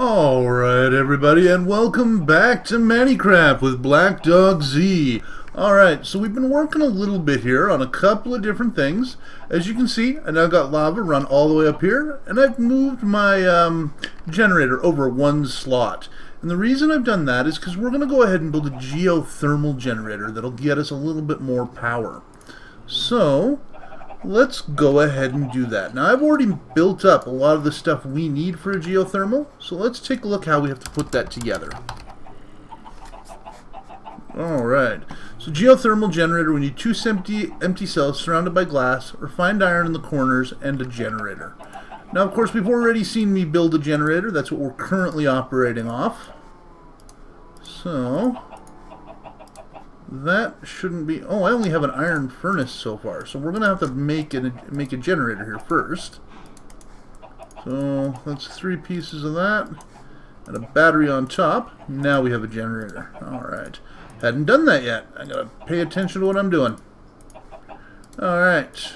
Alright everybody, and welcome back to ManniCraft with Black Dog Z. Alright, so we've been working a little bit here on a couple of different things. As you can see, I now got lava run all the way up here, and I've moved my generator over one slot. And the reason I've done that is because we're going to go ahead and build a geothermal generator that'll get us a little bit more power. So let's go ahead and do that. Now I've already built up a lot of the stuff we need for a geothermal, so let's take a look how we have to put that together. Alright, so geothermal generator, we need two empty cells surrounded by glass, refined iron in the corners, and a generator. Now of course we've already seen me build a generator, that's what we're currently operating off. So that shouldn't be... Oh, I only have an iron furnace so far, so we're going to have to make a generator here first. So that's 3 pieces of that, and a battery on top. Now we have a generator. Alright. Hadn't done that yet. I got to pay attention to what I'm doing. Alright.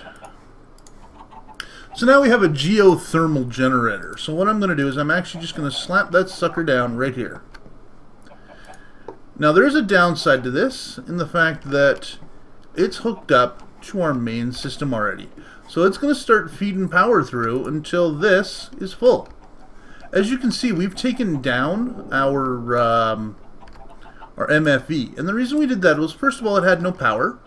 So now we have a geothermal generator. So what I'm going to do is I'm actually just going to slap that sucker down right here. Now there is a downside to this in the fact that it's hooked up to our main system already. So it's going to start feeding power through until this is full. As you can see, we've taken down our MFE. And the reason we did that was, first of all, it had no power.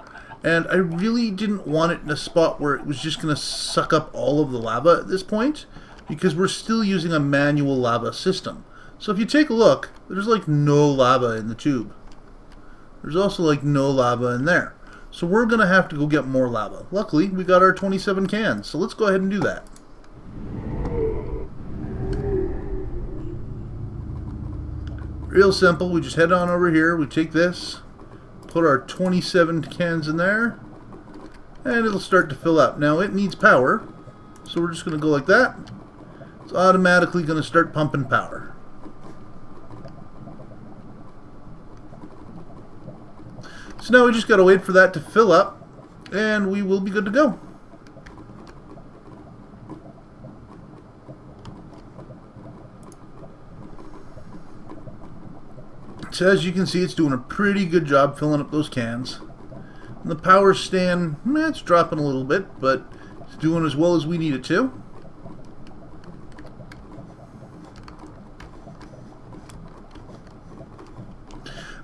And I really didn't want it in a spot where it was just going to suck up all of the lava at this point, because we're still using a manual lava system. So if you take a look, there's like no lava in the tube. There's also like no lava in there. So we're going to have to go get more lava. Luckily, we got our 27 cans, so let's go ahead and do that. Real simple, we just head on over here, we take this, put our 27 cans in there, and it'll start to fill up. Now it needs power, so we're just going to go like that. It's automatically going to start pumping power. So now we just got to wait for that to fill up, and we will be good to go. So as you can see, it's doing a pretty good job filling up those cans. And the power stand, it's dropping a little bit, but it's doing as well as we need it to.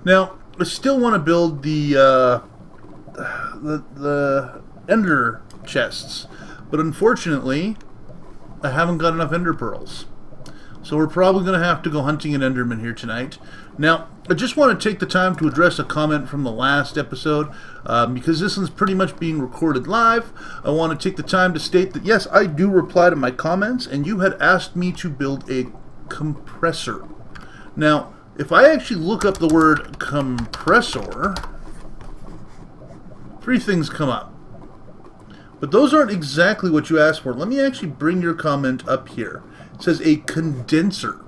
Now, I still want to build the ender chests, but unfortunately, I haven't got enough ender pearls. So we're probably going to have to go hunting an enderman here tonight. Now, I just want to take the time to address a comment from the last episode, because this one's pretty much being recorded live. I want to take the time to state that yes, I do reply to my comments, and you had asked me to build a compressor. Now, if I actually look up the word compressor, 3 things come up. But those aren't exactly what you asked for. Let me actually bring your comment up here. It says a condenser.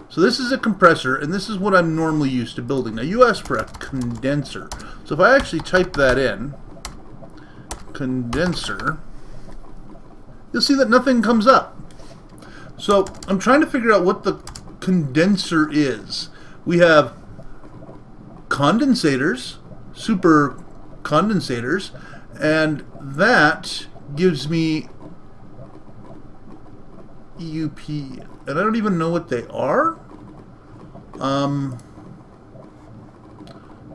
So this is a compressor, and this is what I'm normally used to building. Now you asked for a condenser. So if I actually type that in, condenser, you'll see that nothing comes up. So I'm trying to figure out what the condenser is. We have condensators, super condensators, and that gives me EUP, and I don't even know what they are,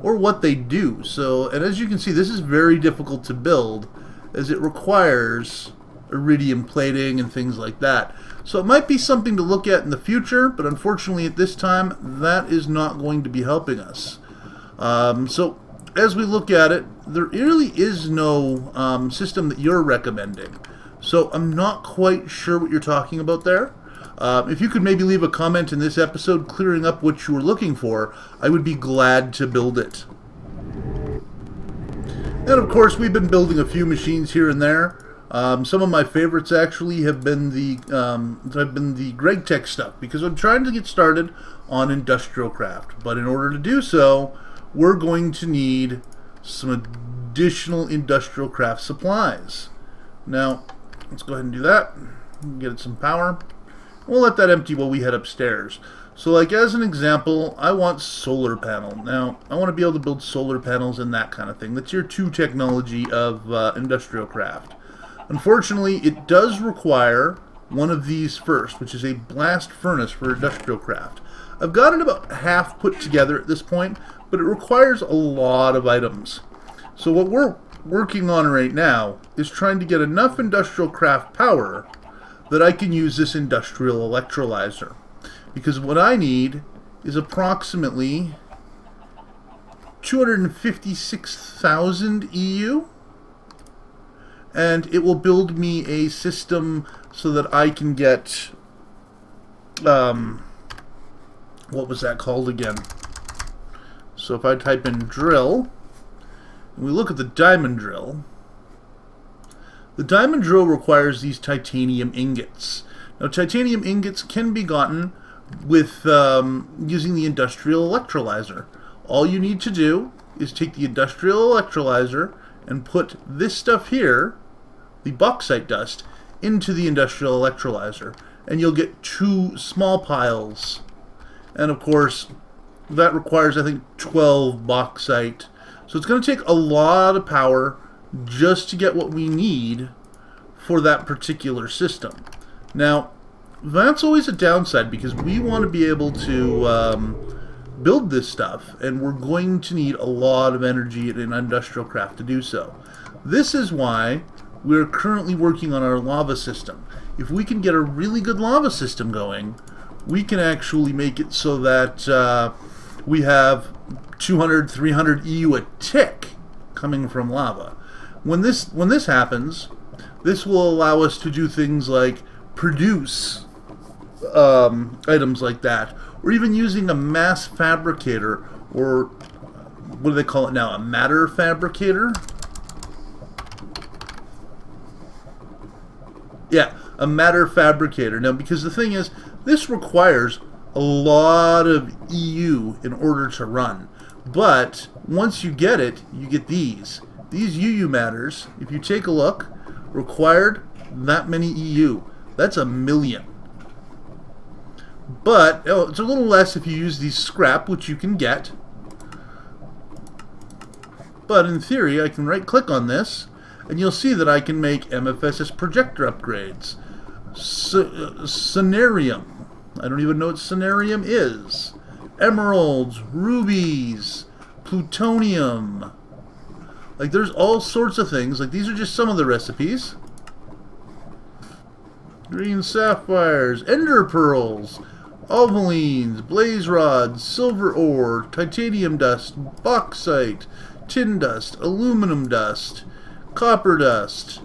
or what they do. So, and as you can see, this is very difficult to build, as it requires iridium plating and things like that. So it might be something to look at in the future, but unfortunately at this time that is not going to be helping us. So as we look at it, there really is no system that you're recommending. So I'm not quite sure what you're talking about there. If you could maybe leave a comment in this episode clearing up what you were looking for, I would be glad to build it. And of course we've been building a few machines here and there. Some of my favorites actually have been the GregTech stuff, because I'm trying to get started on Industrialcraft. But in order to do so, we're going to need some additional Industrialcraft supplies. Now, let's go ahead and do that. Get it some power. We'll let that empty while we head upstairs. So like as an example, I want solar panel. Now, I want to be able to build solar panels and that kind of thing. The tier 2 technology of Industrialcraft. Unfortunately, it does require one of these first, which is a blast furnace for Industrialcraft. I've got it about half put together at this point, but it requires a lot of items. So what we're working on right now is trying to get enough Industrialcraft power that I can use this industrial electrolyzer. Because what I need is approximately 256,000 EU, and it will build me a system so that I can get, what was that called again? So if I type in drill, and we look at the diamond drill requires these titanium ingots. Now titanium ingots can be gotten with using the industrial electrolyzer. All you need to do is take the industrial electrolyzer and put this stuff here, the bauxite dust, into the industrial electrolyzer, and you'll get 2 small piles. And of course that requires, I think, 12 bauxite. So it's going to take a lot of power just to get what we need for that particular system. Now that's always a downside, because we want to be able to build this stuff, and we're going to need a lot of energy in Industrialcraft to do so. This is why we're currently working on our lava system. If we can get a really good lava system going, we can actually make it so that we have 200, 300 EU a tick coming from lava. When this happens, this will allow us to do things like produce items like that, or even using a mass fabricator, or what do they call it now, a matter fabricator? Yeah, a matter fabricator. Now, because the thing is, this requires a lot of EU in order to run, but once you get it, you get these UU matters. If you take a look, required that many EU. That's 1 million. But it's a little less if you use these scrap, which you can get. But in theory, I can right-click on this, and you'll see that I can make MFSS projector upgrades. Cenarium. I don't even know what cenarium is. Emeralds, rubies, plutonium. Like, there's all sorts of things. Like, these are just some of the recipes. Green sapphires, ender pearls, ovalines, blaze rods, silver ore, titanium dust, bauxite, tin dust, aluminum dust, copper dust.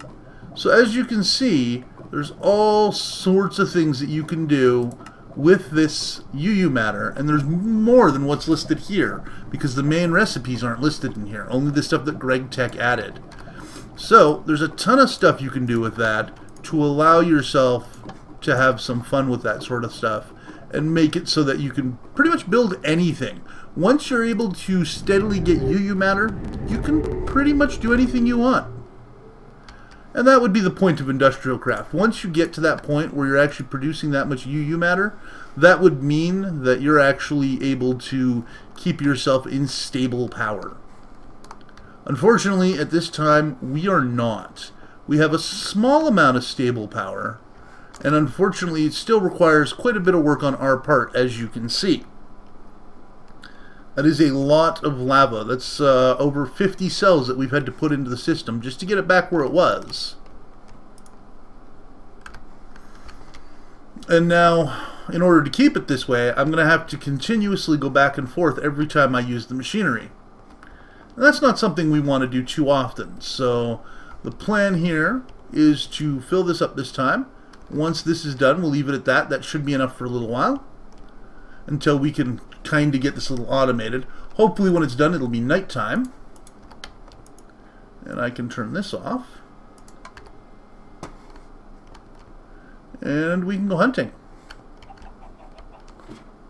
So as you can see, there's all sorts of things that you can do with this UU matter, and there's more than what's listed here, because the main recipes aren't listed in here, only the stuff that Greg Tech added. So there's a ton of stuff you can do with that to allow yourself to have some fun with that sort of stuff, and make it so that you can pretty much build anything. Once you're able to steadily get UU matter, you can pretty much do anything you want. And that would be the point of Industrialcraft. Once you get to that point where you're actually producing that much UU matter, that would mean that you're actually able to keep yourself in stable power. Unfortunately, at this time, we are not. We have a small amount of stable power, and unfortunately it still requires quite a bit of work on our part, as you can see. That is a lot of lava. That's over 50 cells that we've had to put into the system just to get it back where it was. And now, in order to keep it this way, I'm going to have to continuously go back and forth every time I use the machinery. And that's not something we want to do too often. So the plan here is to fill this up this time. Once this is done, we'll leave it at that. That should be enough for a little while, until we can kind of get this a little automated. Hopefully when it's done, it'll be nighttime. And I can turn this off. And we can go hunting.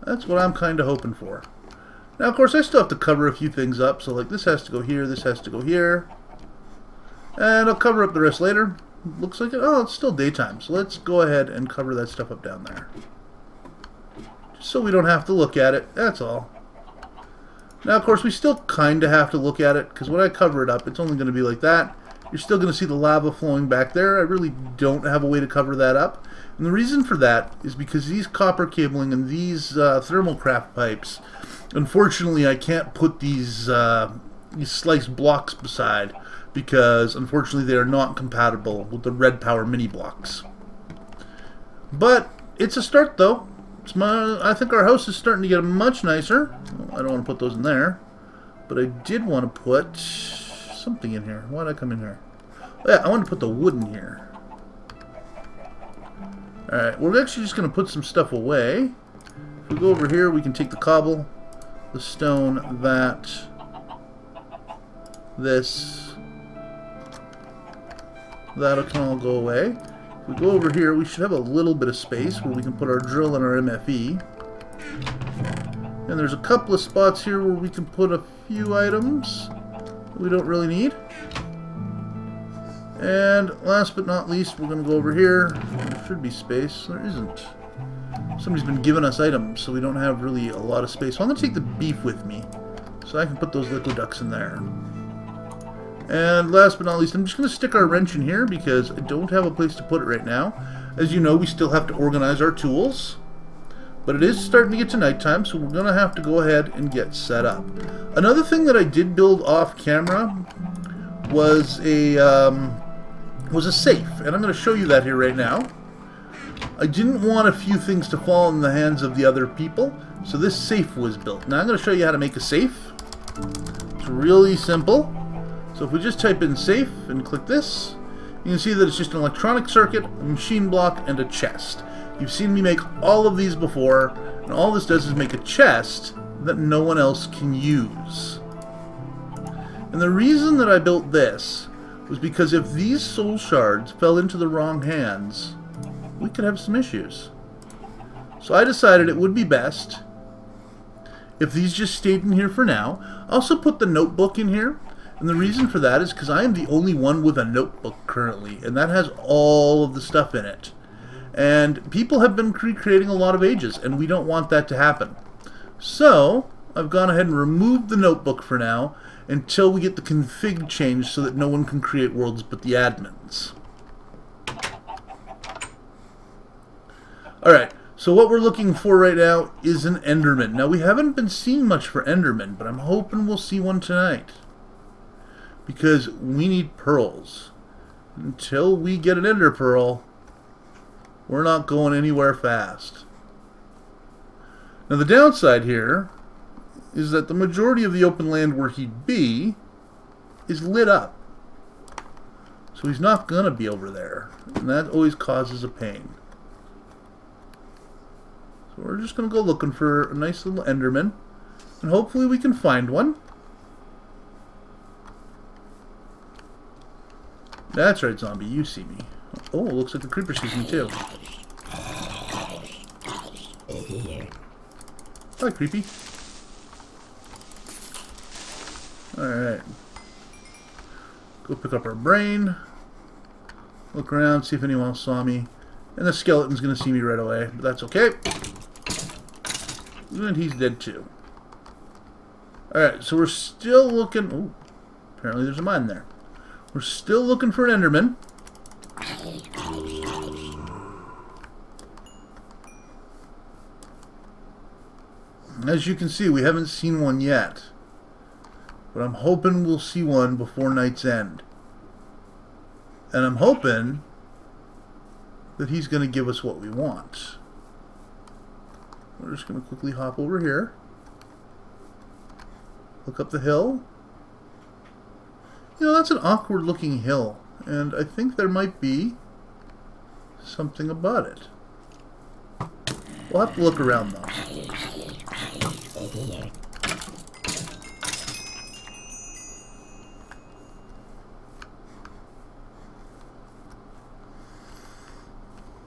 That's what I'm kind of hoping for. Now, of course, I still have to cover a few things up. So, like, this has to go here, this has to go here. And I'll cover up the rest later. Looks like it. Oh, it's still daytime. So let's go ahead and cover that stuff up down there. Just so we don't have to look at it. That's all. Now, of course, we still kind of have to look at it, because when I cover it up, it's only going to be like that. You're still going to see the lava flowing back there. I really don't have a way to cover that up. And the reason for that is because these copper cabling and these Thaumcraft pipes, unfortunately, I can't put these sliced blocks beside, because unfortunately they are not compatible with the RedPower mini blocks. But it's a start, though. I think our house is starting to get much nicer. I don't want to put those in there, but I did want to put something in here. Why did I come in here? Oh, yeah, I want to put the wood in here. Alright, we're actually just going to put some stuff away. If we go over here, we can take the cobble, the stone, this. That can all go away. If we go over here, we should have a little bit of space where we can put our drill and our MFE. And there's a couple of spots here where we can put a few items that we don't really need. And last but not least, we're going to go over here. There should be space. There isn't. Somebody's been giving us items, so we don't have really a lot of space. So I'm going to take the beef with me, so I can put those liquid ducks in there. And last but not least, I'm just going to stick our wrench in here because I don't have a place to put it right now. As you know, we still have to organize our tools. But it is starting to get to nighttime, so we're going to have to go ahead and get set up. Another thing that I did build off camera was a safe. And I'm going to show you that here right now. I didn't want a few things to fall in the hands of the other people, so this safe was built. Now I'm going to show you how to make a safe. It's really simple. So if we just type in safe and click this, you can see that it's just an electronic circuit, a machine block, and a chest. You've seen me make all of these before, and all this does is make a chest that no one else can use. And the reason that I built this was because if these soul shards fell into the wrong hands, we could have some issues. So I decided it would be best if these just stayed in here for now. I also put the notebook in here. And the reason for that is because I am the only one with a notebook currently, and that has all of the stuff in it. And people have been creating a lot of ages, and we don't want that to happen. So I've gone ahead and removed the notebook for now until we get the config changed so that no one can create worlds but the admins. Alright, so what we're looking for right now is an Enderman. Now we haven't been seeing much for Endermen, but I'm hoping we'll see one tonight. Because we need pearls. Until we get an ender pearl, we're not going anywhere fast. Now the downside here is that the majority of the open land where he'd be is lit up. So he's not going to be over there. And that always causes a pain. So we're just going to go looking for a nice little Enderman. And hopefully we can find one. That's right, zombie. You see me. Oh, looks like the creeper sees me too. Hi, creepy. Alright. Go pick up our brain. Look around, see if anyone else saw me. And the skeleton's going to see me right away, but that's okay. And he's dead too. Alright, so we're still looking... Oh, apparently there's a mine there. We're still looking for an Enderman. As you can see, we haven't seen one yet. But I'm hoping we'll see one before night's end. And I'm hoping that he's going to give us what we want. We're just going to quickly hop over here. Look up the hill. You know, that's an awkward looking hill, and I think there might be something about it. We'll have to look around though.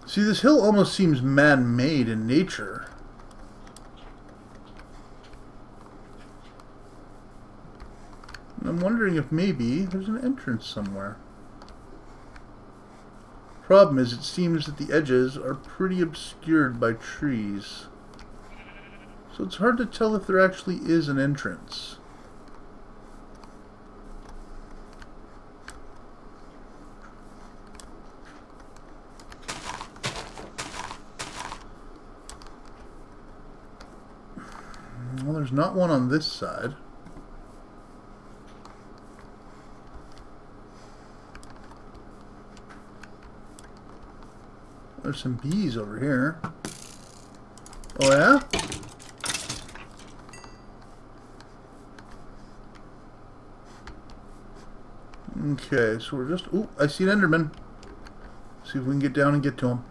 See, this hill almost seems man-made in nature. I'm wondering if maybe there's an entrance somewhere. Problem is, it seems that the edges are pretty obscured by trees. So it's hard to tell if there actually is an entrance. Well, there's not one on this side. There's some bees over here. Oh yeah? Okay, so we're just... Ooh, I see an Enderman. See if we can get down and get to him.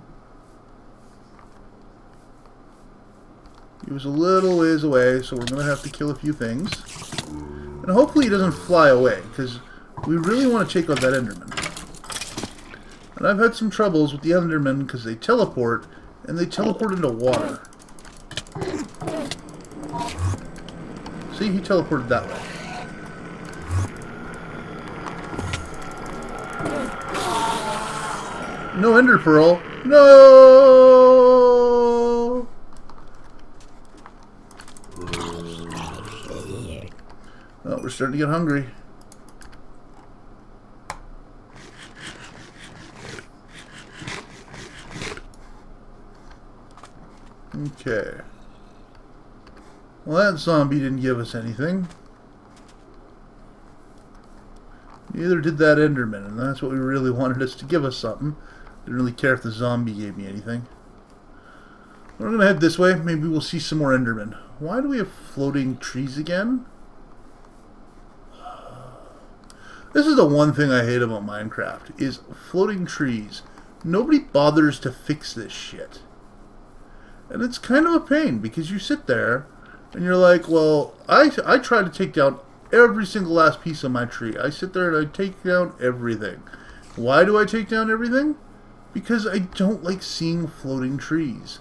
He was a little ways away, so we're going to have to kill a few things. And hopefully he doesn't fly away, because we really want to take out that Enderman. And I've had some troubles with the Endermen because they teleport, and they teleport into water. See, he teleported that way. No Ender Pearl. No! Oh, we're starting to get hungry. Okay. Well, that zombie didn't give us anything. Neither did that Enderman, and that's what we really wanted us to give us something. Didn't really care if the zombie gave me anything. We're gonna head this way. Maybe we'll see some more Endermen. Why do we have floating trees again? This is the one thing I hate about Minecraft, is floating trees. Nobody bothers to fix this shit. And it's kind of a pain, because you sit there and you're like, well, I try to take down every single last piece of my tree. I sit there and I take down everything. Why do I take down everything? Because I don't like seeing floating trees.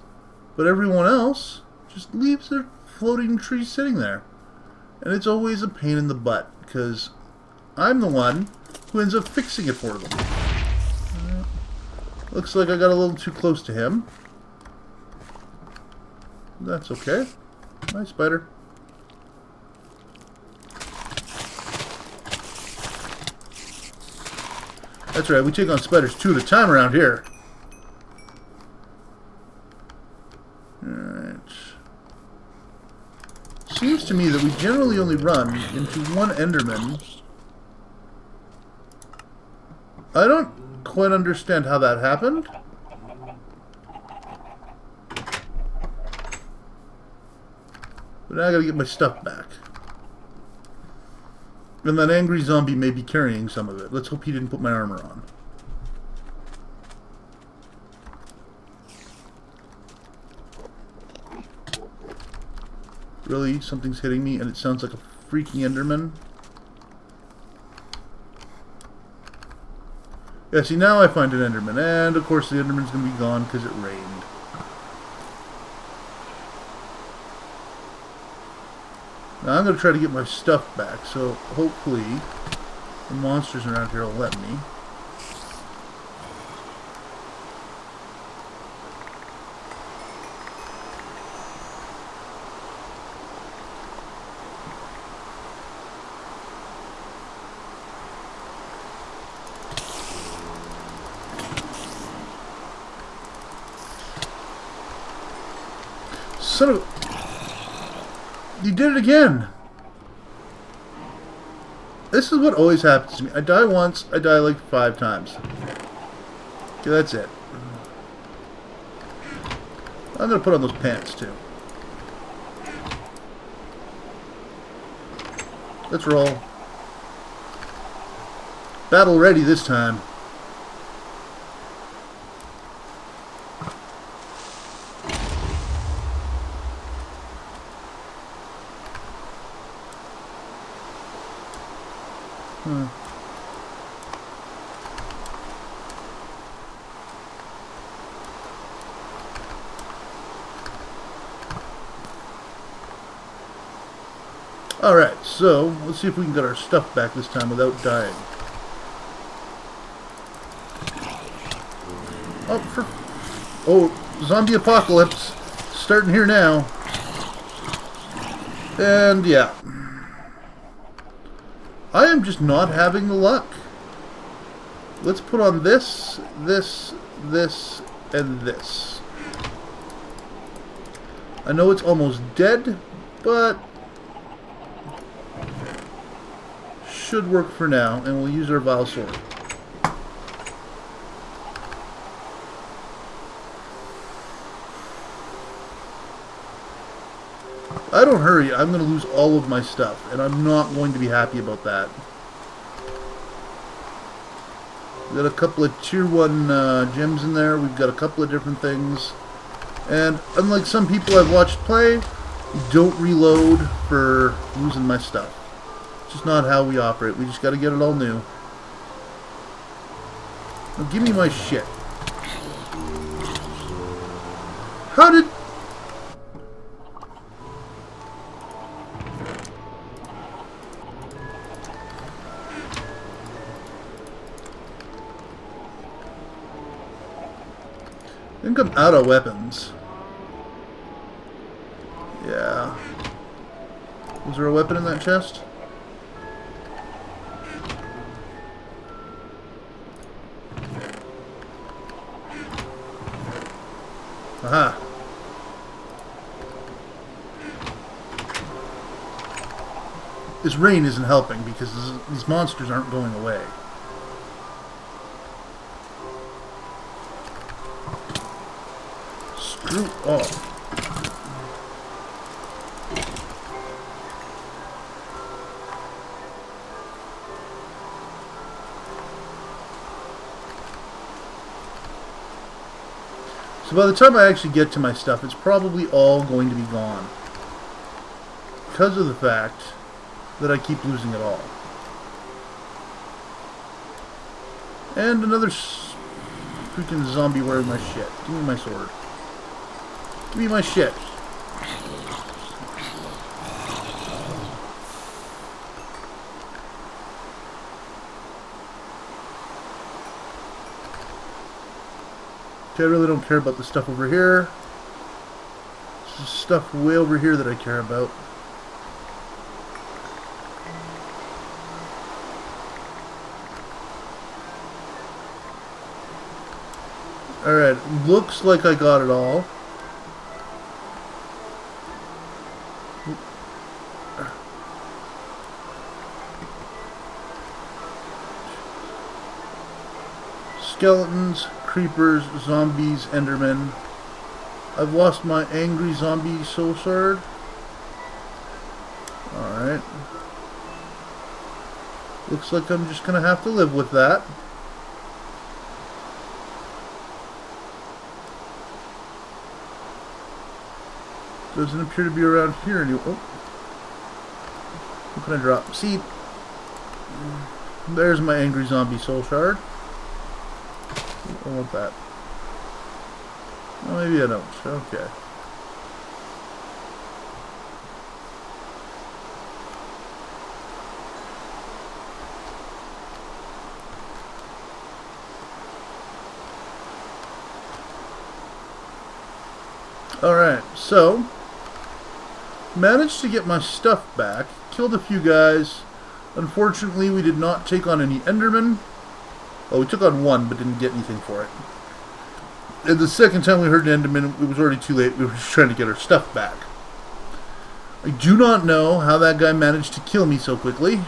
But everyone else just leaves their floating trees sitting there. And it's always a pain in the butt, because I'm the one who ends up fixing it for them. Looks like I got a little too close to him. That's okay. Nice spider. That's right, we take on spiders 2 at a time around here. Alright. Seems to me that we generally only run into one Enderman. I don't quite understand how that happened. But now I gotta get my stuff back. And that angry zombie may be carrying some of it. Let's hope he didn't put my armor on. Really? Something's hitting me and it sounds like a freaking Enderman? Yeah, see, now I find an Enderman. And, of course, the Enderman's going to be gone because it rained. Now, I'm going to try to get my stuff back, so hopefully the monsters around here will let me. Son of... You did it again! This is what always happens to me. I die once, I die like 5 times. Okay, that's it. I'm gonna put on those pants too. Let's roll. Battle ready this time. Alright, so let's see if we can get our stuff back this time without dying. Oh, zombie apocalypse. Starting here now. And yeah. I am just not having the luck. Let's put on this, this, this, and this. I know it's almost dead, but should work for now, and we'll use our vile sword. I don't hurry, I'm going to lose all of my stuff, and I'm not going to be happy about that. We've got a couple of tier 1 gems in there, we've got a couple of different things, and unlike some people I've watched play, don't reload for losing my stuff. It's just not how we operate, we just got to get it all new. Now give me my shit. How did... I think I'm out of weapons. Yeah. Was there a weapon in that chest? Aha. This rain isn't helping because these monsters aren't going away. Screw off. So by the time I actually get to my stuff, it's probably all going to be gone. Because of the fact that I keep losing it all. And another freaking zombie wearing my shit. Give me my sword. Give me my shit. Okay, I really don't care about the stuff over here. It's just stuff way over here that I care about. Alright, looks like I got it all. Skeletons, creepers, zombies, endermen. I've lost my angry zombie soul shard. Alright. Looks like I'm just gonna have to live with that. Doesn't appear to be around here anymore. Oh. What can I drop? See, there's my angry zombie soul shard. I want that. Well, maybe I don't. Okay. Alright, so managed to get my stuff back, killed a few guys. Unfortunately, we did not take on any Endermen. Well, we took on one, but didn't get anything for it. And the second time we heard an Enderman, it was already too late. We were just trying to get our stuff back. I do not know how that guy managed to kill me so quickly.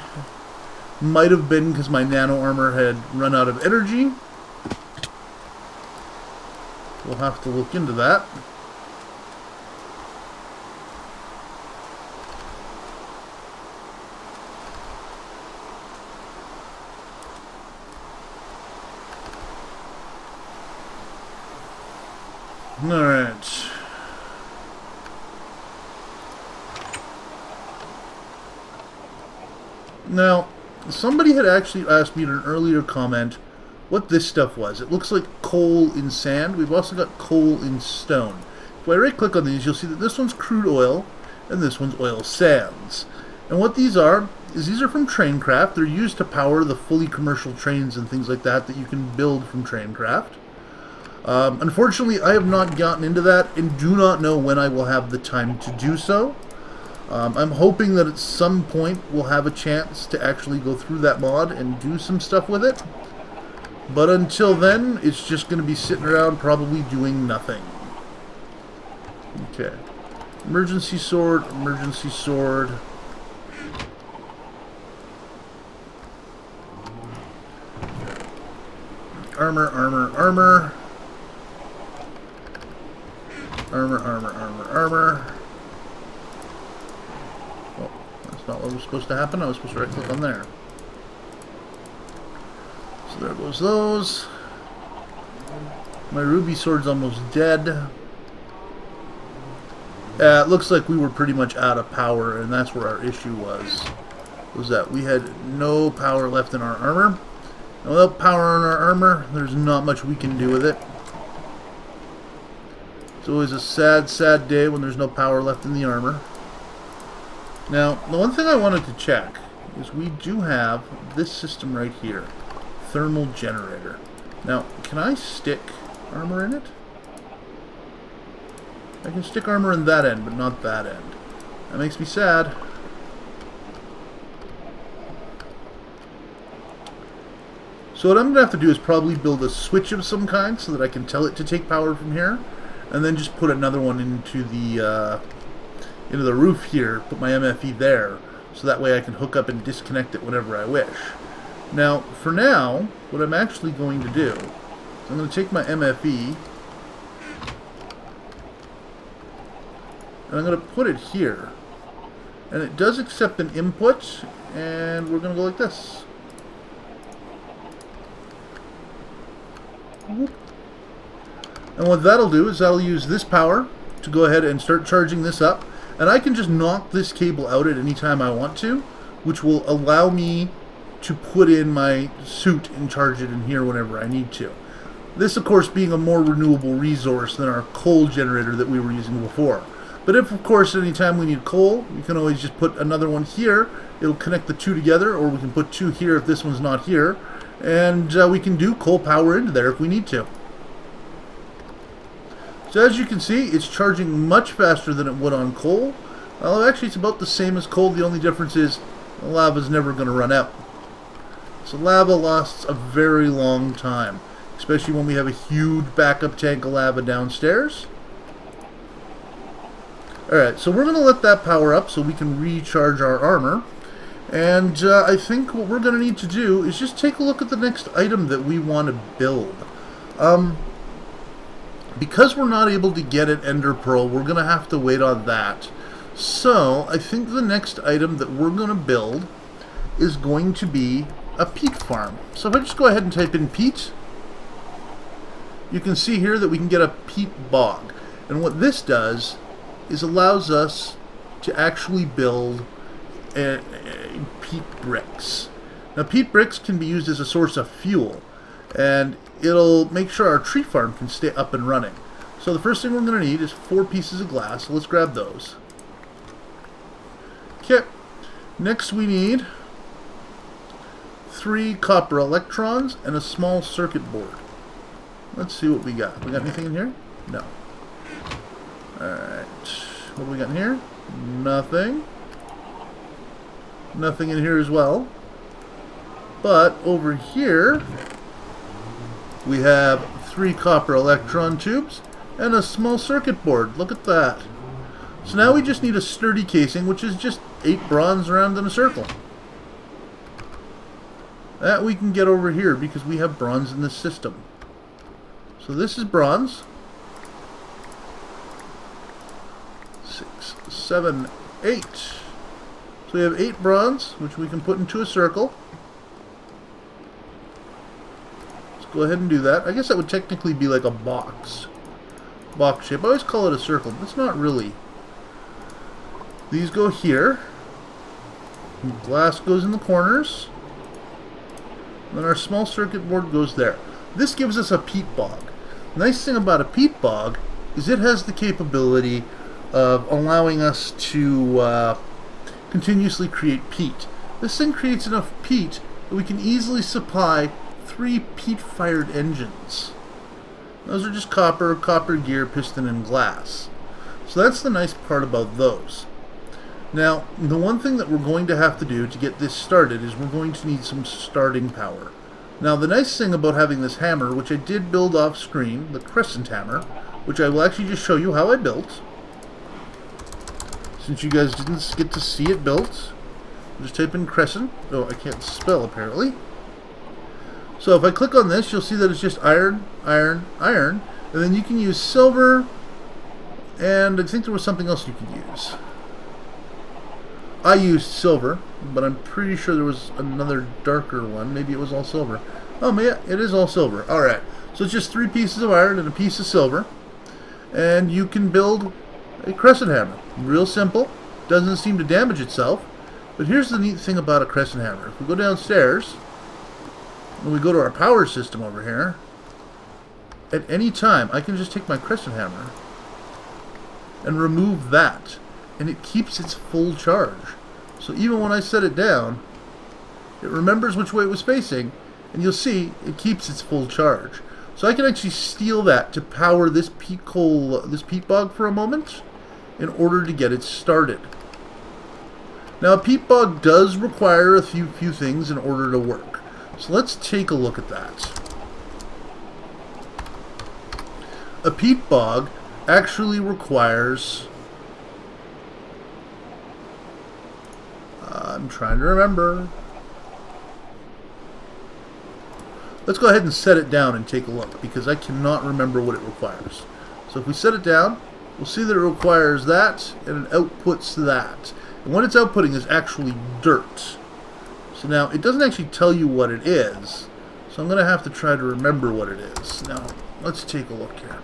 Might have been because my nano armor had run out of energy. We'll have to look into that. Alright. Now, somebody had actually asked me in an earlier comment what this stuff was. It looks like coal in sand. We've also got coal in stone. If I right click on these, you'll see that this one's crude oil and this one's oil sands. And what these are is these are from Traincraft. They're used to power the fully commercial trains and things like that that you can build from Traincraft. Unfortunately, I have not gotten into that and do not know when I will have the time to do so. I'm hoping that at some point we'll have a chance to actually go through that mod and do some stuff with it. But until then, it's just going to be sitting around probably doing nothing. Okay. Emergency sword, emergency sword. Armor, armor, armor. Armor, armor, armor, armor. Oh, that's not what was supposed to happen. I was supposed to right click on there. So there goes those. My ruby sword's almost dead. It looks like we were pretty much out of power, and that's where our issue was. Was that we had no power left in our armor. And without power in our armor, there's not much we can do with it. It's always a sad, sad day when there's no power left in the armor. Now, the one thing I wanted to check is we do have this system right here. Thermal generator. Now, can I stick armor in it? I can stick armor in that end, but not that end. That makes me sad. So what I'm going to have to do is probably build a switch of some kind so that I can tell it to take power from here, and then just put another one into the roof here, put my MFE there, so that way I can hook up and disconnect it whenever I wish. Now, for now, what I'm actually going to do is I'm going to take my MFE and I'm going to put it here. And it does accept an input, and we're going to go like this. And what that'll do is that'll use this power to go ahead and start charging this up. And I can just knock this cable out at any time I want to, which will allow me to put in my suit and charge it in here whenever I need to. This, of course, being a more renewable resource than our coal generator that we were using before. But if, of course, any time we need coal, we can always just put another one here. It'll connect the two together, or we can put two here if this one's not here. And we can do coal power into there if we need to. So as you can see, it's charging much faster than it would on coal. Well, actually, it's about the same as coal. The only difference is the lava's never going to run out. So lava lasts a very long time, especially when we have a huge backup tank of lava downstairs. Alright, so we're going to let that power up so we can recharge our armor. And I think what we're going to need to do is just take a look at the next item that we want to build. Because we're not able to get an ender pearl, we're going to have to wait on that. So I think the next item that we're going to build is going to be a peat farm. So if I just go ahead and type in peat, you can see here that we can get a peat bog. And what this does is allows us to actually build peat bricks. Now, peat bricks can be used as a source of fuel, and it'll make sure our tree farm can stay up and running. So the first thing we're going to need is 4 pieces of glass, so let's grab those. Okay, next we need 3 copper electrons and a small circuit board. Let's see what we got. We got anything in here? No. Alright, what do we got in here? Nothing. Nothing in here as well. But over here we have 3 copper electron tubes and a small circuit board. Look at that. So now we just need a sturdy casing, which is just 8 bronze around in a circle. That we can get over here because we have bronze in this system. So this is bronze. 6, 7, 8. So we have 8 bronze, which we can put into a circle. Let's go ahead and do that. I guess that would technically be like a box. Box shape. I always call it a circle, but it's not really. These go here. Glass goes in the corners. Then our small circuit board goes there. This gives us a peat bog. The nice thing about a peat bog is it has the capability of allowing us to continuously create peat. This thing creates enough peat that we can easily supply 3 peat-fired engines. Those are just copper, copper gear, piston, and glass. So that's the nice part about those. Now, the one thing that we're going to have to do to get this started is we're going to need some starting power. Now, the nice thing about having this hammer, which I did build off screen, the crescent hammer, which I will actually just show you how I built, since you guys didn't get to see it built. Just type in crescent. Oh, I can't spell apparently. So if I click on this, you'll see that it's just iron, iron, iron, and then you can use silver, and I think there was something else you could use. I used silver, but I'm pretty sure there was another darker one. Maybe it was all silver. Oh, yeah, it is all silver. Alright, so it's just 3 pieces of iron and a piece of silver, and you can build a crescent hammer. Real simple. Doesn't seem to damage itself. But here's the neat thing about a crescent hammer. If we go downstairs, and we go to our power system over here, at any time I can just take my crescent hammer and remove that, and it keeps its full charge. So even when I set it down, it remembers which way it was facing, and you'll see it keeps its full charge. So I can actually steal that to power this peat bog for a moment in order to get it started. Now, a peat bog does require a few things in order to work. So let's take a look at that. A peat bog actually requires... I'm trying to remember. Let's go ahead and set it down and take a look, because I cannot remember what it requires. So if we set it down, we'll see that it requires that, and it outputs that. And what it's outputting is actually dirt. So now, it doesn't actually tell you what it is, so I'm going to have to try to remember what it is. Now, let's take a look here.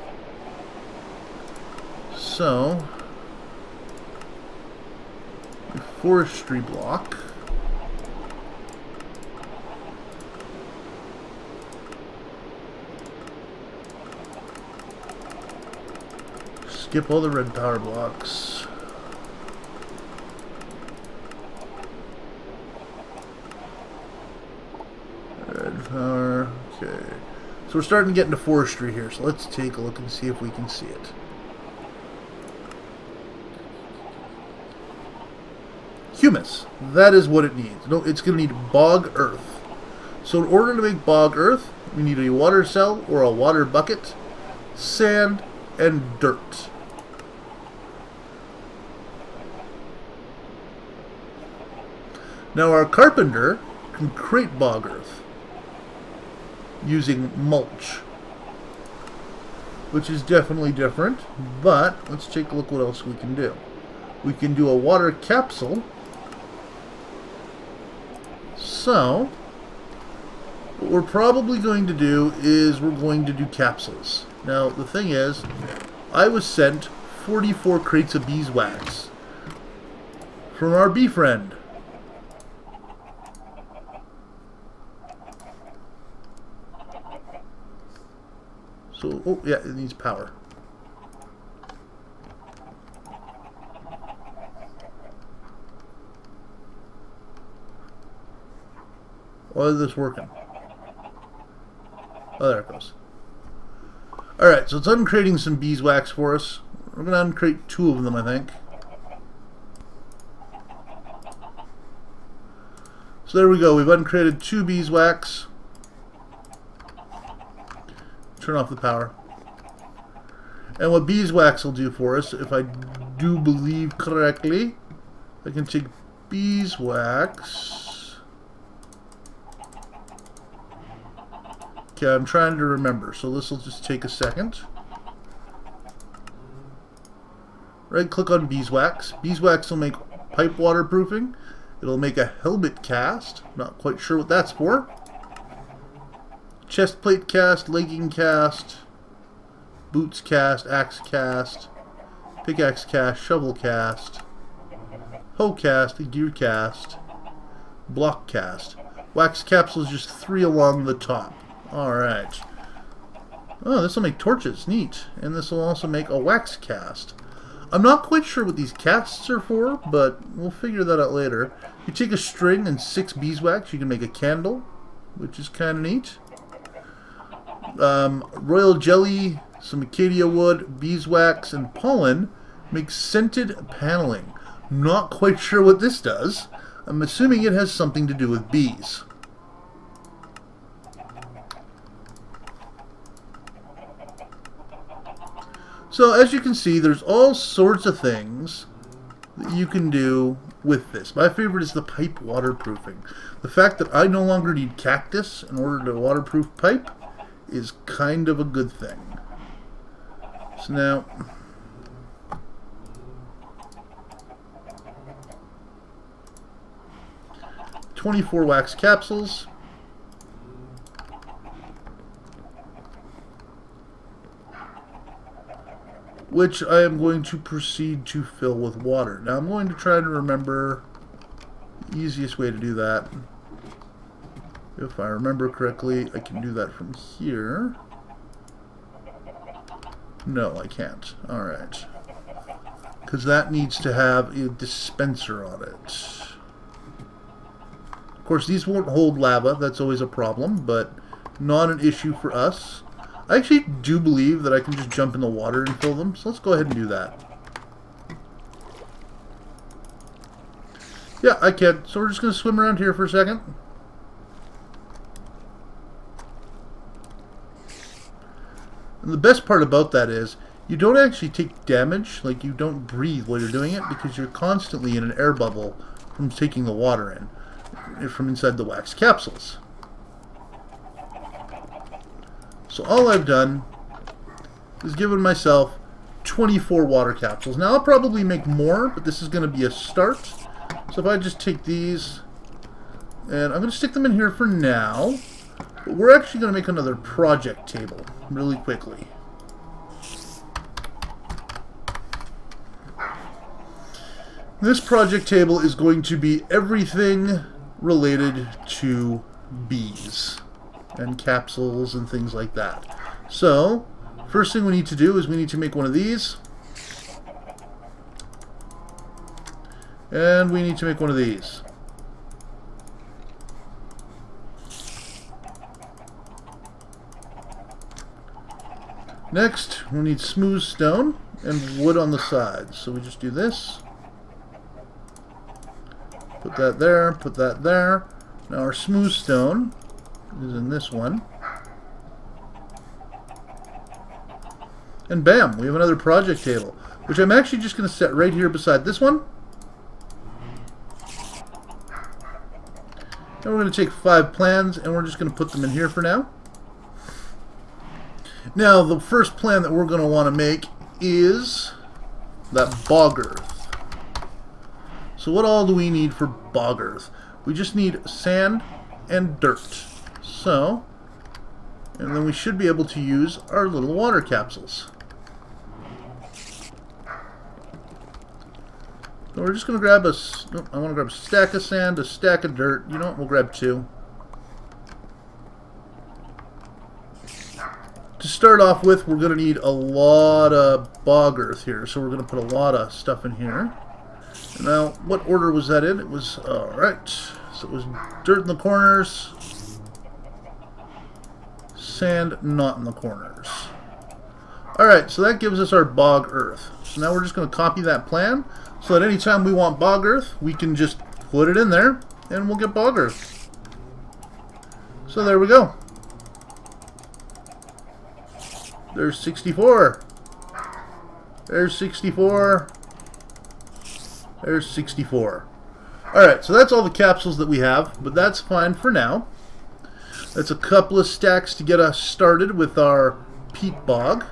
So, a forestry block. Skip all the RedPower blocks. RedPower, okay. So we're starting to get into forestry here, so let's take a look and see if we can see it. Humus, that is what it needs. No, it's going to need bog earth. So in order to make bog earth, we need a water cell or a water bucket, sand, and dirt. Now our carpenter can create bog earth using mulch, which is definitely different, but let's take a look what else we can do. We can do a water capsule. So what we're probably going to do is we're going to do capsules. Now the thing is, I was sent 44 crates of beeswax from our bee friend. So, oh yeah, it needs power. Why is this working? Oh, there it goes. Alright, so it's uncrating some beeswax for us. We're going to uncrate 2 of them, I think. So there we go. We've uncrated 2 beeswax. Turn off the power. And what beeswax will do for us, if I do believe correctly, I can take beeswax. Okay, I'm trying to remember, so this will just take a second. Right click on beeswax. Beeswax will make pipe waterproofing. It'll make a helmet cast. Not quite sure what that's for. Chest plate cast, legging cast, boots cast, axe cast, pickaxe cast, shovel cast, hoe cast, gear cast, block cast. Wax capsules, just 3 along the top. Alright. Oh, this will make torches. Neat. And this will also make a wax cast. I'm not quite sure what these casts are for, but we'll figure that out later. You take a string and 6 beeswax, you can make a candle, which is kind of neat. royal jelly, some acacia wood, beeswax, and pollen make scented paneling. Not quite sure what this does. I'm assuming it has something to do with bees. So as you can see, there's all sorts of things that you can do with this. My favorite is the pipe waterproofing. The fact that I no longer need cactus in order to waterproof pipe is kind of a good thing. So now, $24 wax capsules. Which I am going to proceed to fill with water. Now I'm going to try to remember the easiest way to do that. If I remember correctly, I can do that from here. No, I can't. Alright. Because that needs to have a dispenser on it. Of course, these won't hold lava. That's always a problem, but not an issue for us. I actually do believe that I can just jump in the water and fill them, so let's go ahead and do that. Yeah, I can. So we're just going to swim around here for a second. And the best part about that is you don't actually take damage, like you don't breathe while you're doing it, because you're constantly in an air bubble from taking the water in, from inside the wax capsules. So all I've done is given myself 24 water capsules. Now I'll probably make more, but this is going to be a start. So if I just take these, and I'm going to stick them in here for now, but we're actually going to make another project table really quickly. This project table is going to be everything related to bees and capsules and things like that. So, first thing we need to do is we need to make one of these. And we need to make one of these. Next, we need smooth stone and wood on the sides. So we just do this. Put that there, put that there. Now our smooth stone is in this one. And bam, we have another project table, which I'm actually just going to set right here beside this one. And we're going to take 5 plans and we're just going to put them in here for now. Now, the first plan that we're going to want to make is that bog earth. So what all do we need for bog earth? We just need sand and dirt. So, and then we should be able to use our little water capsules. So we're just going to grab I want to grab a stack of sand, a stack of dirt. You know what, we'll grab 2. To start off with, we're going to need a lot of bog earth here. So we're going to put a lot of stuff in here. Now, what order was that in? It was, alright. So it was dirt in the corners. Sand not in the corners. Alright, so that gives us our bog earth. So now we're just going to copy that plan, so that anytime we want bog earth, we can just put it in there, and we'll get bog earth. So there we go. There's 64. There's 64. There's 64. Alright, so that's all the capsules that we have, but that's fine for now. That's a couple of stacks to get us started with our Peat Bog.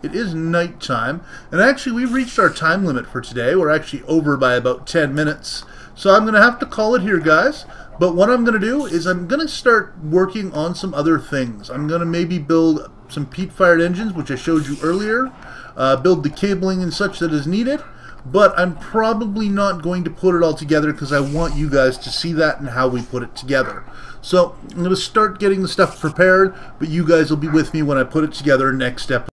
It is nighttime, and actually we've reached our time limit for today. We're actually over by about 10 minutes. So I'm going to have to call it here, guys. But what I'm going to do is I'm going to start working on some other things. I'm going to maybe build some peat-fired engines, which I showed you earlier. Build the cabling and such that is needed. But I'm probably not going to put it all together because I want you guys to see that and how we put it together. So I'm going to start getting the stuff prepared, but you guys will be with me when I put it together next episode.